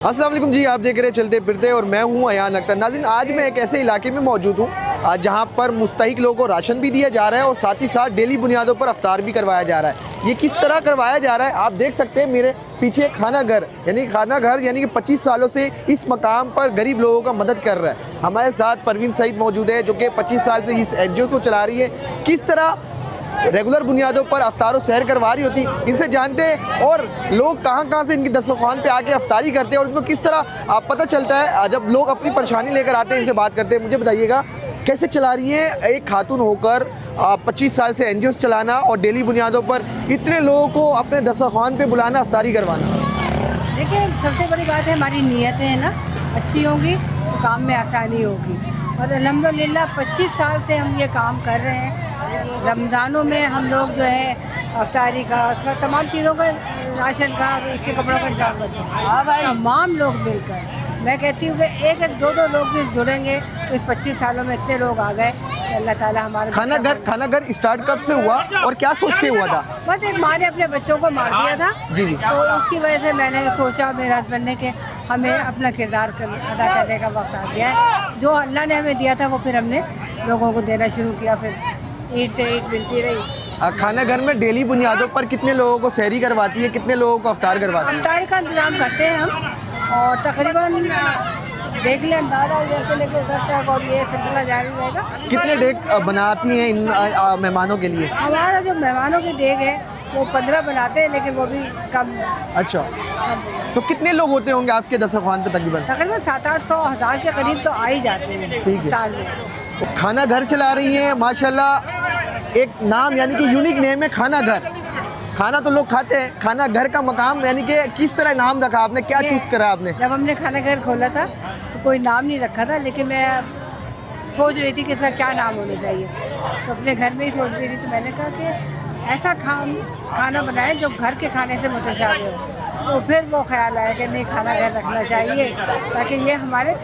अस्सलाम वालेकुम जी, आप देख रहे हैं चलते फिरते और मैं हूं अयान अख्तर। नाज़रीन, आज मैं एक ऐसे इलाके में मौजूद हूं जहां पर मुस्तहिक लोगों को राशन भी दिया जा रहा है और साथ ही साथ डेली बुनियादों पर अफ्तार भी करवाया जा रहा है। ये किस तरह करवाया जा रहा है आप देख सकते हैं। मेरे पीछे खाना घर यानी कि 25 सालों से इस मकाम पर गरीब लोगों का मदद कर रहा है। हमारे साथ परवीन सईद मौजूद है जो कि 25 साल से इस NGO को चला रही है। किस तरह रेगुलर बुनियादों पर अफ्तार और सहर करवा रही होती, इनसे जानते हैं। और लोग कहाँ से इनकी दस्तरखान पे आके अफ्तारी करते हैं और उनको किस तरह पता चलता है जब लोग अपनी परेशानी लेकर आते हैं। इनसे बात करते हैं। मुझे बताइएगा कैसे चला रही है एक खातून होकर 25 साल से NGOs चलाना और डेली बुनियादों पर इतने लोगों को अपने दस्तरखान पे बुलाना, अफ्तारी करवाना। देखिए, सबसे बड़ी बात है हमारी नीयतें हैं ना अच्छी होंगी तो काम में आसानी होगी। और अल्हम्दुलिल्लाह 25 साल से हम ये काम कर रहे हैं। रमज़ानों में हम लोग जो है अफ्तारी का तमाम चीज़ों का, राशन का, इसके कपड़ों का इंतजाम करते हैं। तमाम लोग मिलकर, मैं कहती हूँ कि एक दो लोग भी जुड़ेंगे तो इस 25 सालों में इतने लोग आ गए कि अल्लाह ताला हमारे खाना घर स्टार्ट कब से हुआ और क्या सोच के हुआ था? बस एक माँ ने अपने बच्चों को मार दिया था जी। तो उसकी वजह से मैंने सोचा मेरे हस्बैंड ने कि हमें अपना किरदार अदा करने का वक्त आ गया है। जो अल्लाह ने हमें दिया था वो फिर हमने लोगों को देना शुरू किया। फिर ईद से ईद मिलती रही। खाना घर में डेली बुनियादों पर कितने लोगों को सहरी करवाती है, कितने लोगों को अफ्तार करवाती है? अफ्तारी का इंतज़ाम करते हैं हम और तकरीबन देख लें अंदाज़ा जैसे लेकर घर तक और ये सिलसिला जारी रहेगा। कितने डेग बनाती हैं इन मेहमानों के लिए? हमारा जो मेहमानों की डेग है वो 15 बनाते हैं, लेकिन वो भी कम। अच्छा, तो कितने लोग होते होंगे आपके दस्तरखान पे? तकरीबन 700-800 हज़ार के करीब तो आ ही जाते हैं इफ्तार में। खाना घर चला रही हैं माशाल्लाह। एक नाम यानी कि यूनिक नेम है खाना घर। खाना तो लोग खाते हैं, खाना घर का मकाम यानी कि किस तरह नाम रखा आपने, क्या चूज करा आपने? जब हमने खाना घर खोला था तो कोई नाम नहीं रखा था, लेकिन मैं सोच रही थी कि इसका क्या नाम होना चाहिए। तो अपने घर में ही सोच रही थी तो मैंने कहा कि ऐसा खाना बनाएं जो घर के खाने से मुतशाबिह हो। तो फिर वो ख्याल आया कि नहीं, खाना घर रखना चाहिए ताकि ये हमारे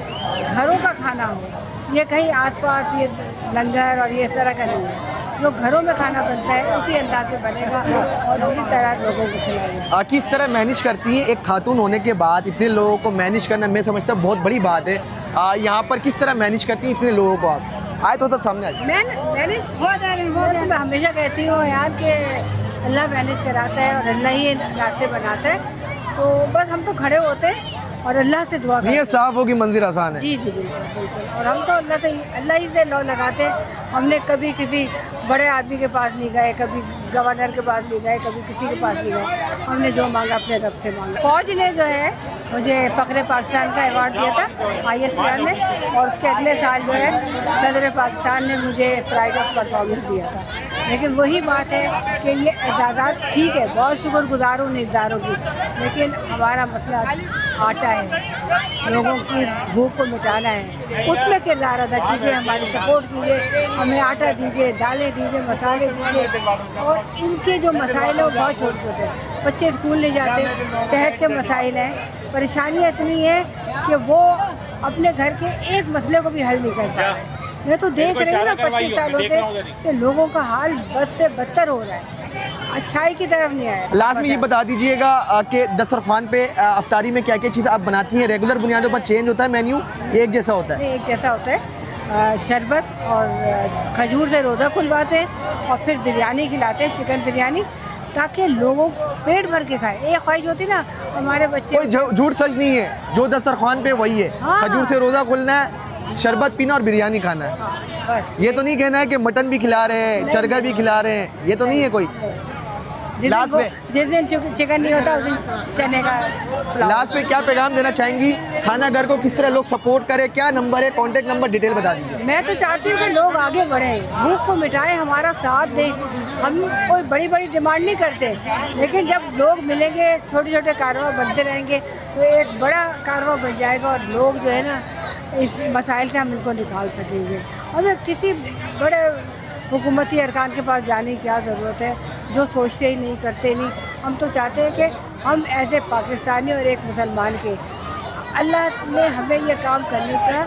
घरों का खाना हो। ये कहीं आसपास ये लंगर और ये इस तरह का नहीं है। जो घरों में खाना बनता है उसी अंदाज में बनेगा और इसी तरह लोगों को खिलाएगा। किस तरह मैनेज करती हैं एक खातून होने के बाद इतने लोगों को मैनेज करना? मैं समझता हूँ बहुत बड़ी बात है। यहाँ पर किस तरह मैनेज करती हैं इतने लोगों को आप? आए तो सामने मैनेज मैं हमेशा कहती हूँ यार कि अल्लाह मैनेज कराता है और अल्लाह ही रास्ते बनाता है। तो बस हम तो खड़े होते हैं और अल्लाह से दुआ करते हैं। ये साफ होगी मंजिल आसान है। जी बिल्कुल। और हम तो अल्लाह ही से लो लगाते हैं। हमने कभी किसी बड़े आदमी के पास नहीं गए, कभी गवर्नर के पास नहीं गए, कभी किसी के पास नहीं गए। हमने जो मांगा अपने रब से मांगा। फ़ौज ने जो है मुझे फ़ख्र पाकिस्तान का अवार्ड दिया था ISPR ने, और उसके अगले साल जो है सदर पाकिस्तान ने मुझे प्राइड ऑफ परफॉर्मेंस दिया था। लेकिन वही बात है कि ये एजाज़ात ठीक है, बहुत शुक्रगुजार हूँ इदारों की, लेकिन हमारा मसला आटा है, लोगों की भूख को मिटाना है। उसमें किरदार अदा कीजिए, हमारी सपोर्ट कीजिए, हमें आटा दीजिए, दालें दीजिए, मसाले दीजिए। और इनके जो मसाइल हैं वो बहुत छोटे छोटे, बच्चे स्कूल नहीं जाते, सेहत के मसाइल हैं, परेशानियाँ इतनी हैं कि वो अपने घर के एक मसले को भी हल नहीं कर पा रहे। मैं तो देख रही हूँ ना 25 सालों से कि लोगों का हाल बद से बदतर हो रहा है, अच्छाई की तरफ नहीं आया। लास्ट में ये बता दीजिएगा कि दस्तरखान पे अफ्तारी में क्या क्या चीज़ आप बनाती हैं? रेगुलर बुनियादों पर चेंज होता है मेन्यू, एक जैसा होता है? एक जैसा होता है। शरबत और खजूर से रोज़ा खुलवाते हैं और फिर बिरयानी खिलाते हैं, चिकन बिरयानी, ताकि लोगों पेट भर के खाए। एक ख्वाहिश होती ना हमारे बच्चे। कोई झूठ सच नहीं है, जो दस्तरखान पे वही है। हाँ। खजूर से रोज़ा खुलना है, शरबत पीना और बिरयानी खाना है। बस ये तो नहीं कहना है कि मटन भी खिला रहे हैं, चरगा भी खिला रहे हैं, ये तो नहीं है कोई। जिस दिन चिकन नहीं होता उस दिन चने का। लास्ट में क्या पैगाम देना चाहेंगी? खाना घर को किस तरह लोग सपोर्ट करें? क्या नंबर है, कॉन्टेक्ट नंबर, डिटेल बता दीजिए। मैं तो चाहती हूँ कि लोग आगे बढ़ें, भूख को मिटाएं, हमारा साथ दें। हम कोई बड़ी बड़ी डिमांड नहीं करते, लेकिन जब लोग मिलेंगे, छोटे छोटे कारोबार बनते रहेंगे तो एक बड़ा कारोबार बन जाएगा और लोग जो है ना इस मसाइल से हम इनको निकाल सकेंगे। हमें किसी बड़े हुकूमती अरकान के पास जाने की क्या ज़रूरत है जो सोचते ही नहीं, करते नहीं। हम तो चाहते हैं कि हम एज ए पाकिस्तानी और एक मुसलमान के, अल्लाह ने हमें ये काम करने का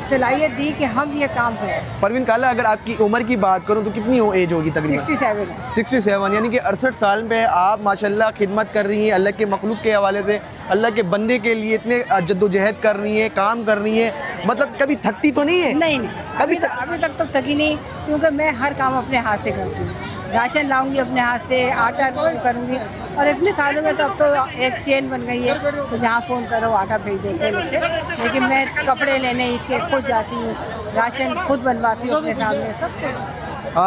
सलाहियत दी कि हम ये काम करें। परवीन काला, अगर आपकी उम्र की बात करूं तो कितनी एज होगी तकरीबन? 67 है। 67, यानी कि 68 साल पे आप माशाल्लाह खिदमत कर रही हैं अल्लाह के मखलूक के हवाले से, अल्लाह के बंदे के लिए इतने जद्दोजहद कर रही हैं, काम कर रही हैं, मतलब कभी थकती तो नहीं है? नहीं, अभी तक तो थकी नहीं, क्योंकि मैं हर काम अपने हाथ से करती हूँ। राशन लाऊंगी अपने हाथ से, आटा करूँगी, और इतने सालों में तो अब तो एक चेन बन गई है, तो जहाँ फ़ोन करो आटा भेज देते हैं। लेकिन मैं कपड़े लेने ईद के खुद जाती हूँ, राशन खुद बनवाती हूँ अपने सामने, सब कुछ।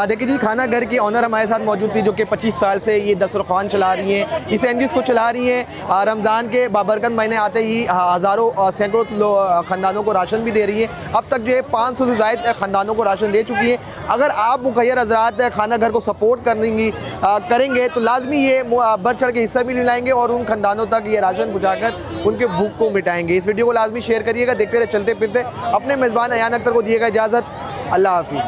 देखिए जी, खाना घर की ऑनर हमारे साथ मौजूद थी, जो कि 25 साल से ये दस्तरखान चला रही हैं, इस एनजीओ को चला रही हैं। रमज़ान के बाबरकत महीने आते ही हज़ारों सैकड़ों ख़ानदानों को राशन भी दे रही है। अब तक जो है 500 से ज़ायद ख़ानदानों को राशन दे चुकी है। अगर आप मुखैर हज़रात खाना घर को सपोर्ट करेंगे तो लाजमी ये बढ़ चढ़ के हिस्सा भी दिलाएंगे और उन ख़ानदानों तक ये राशन पहुँचाकर उनके भूख को मिटाएंगे। इस वीडियो को लाजमी शेयर करिएगा। देखते रहे चलते फिरते। अपने मेज़बान अयान अख्तर को दिएगा इजाज़त। अल्लाह हाफिज़।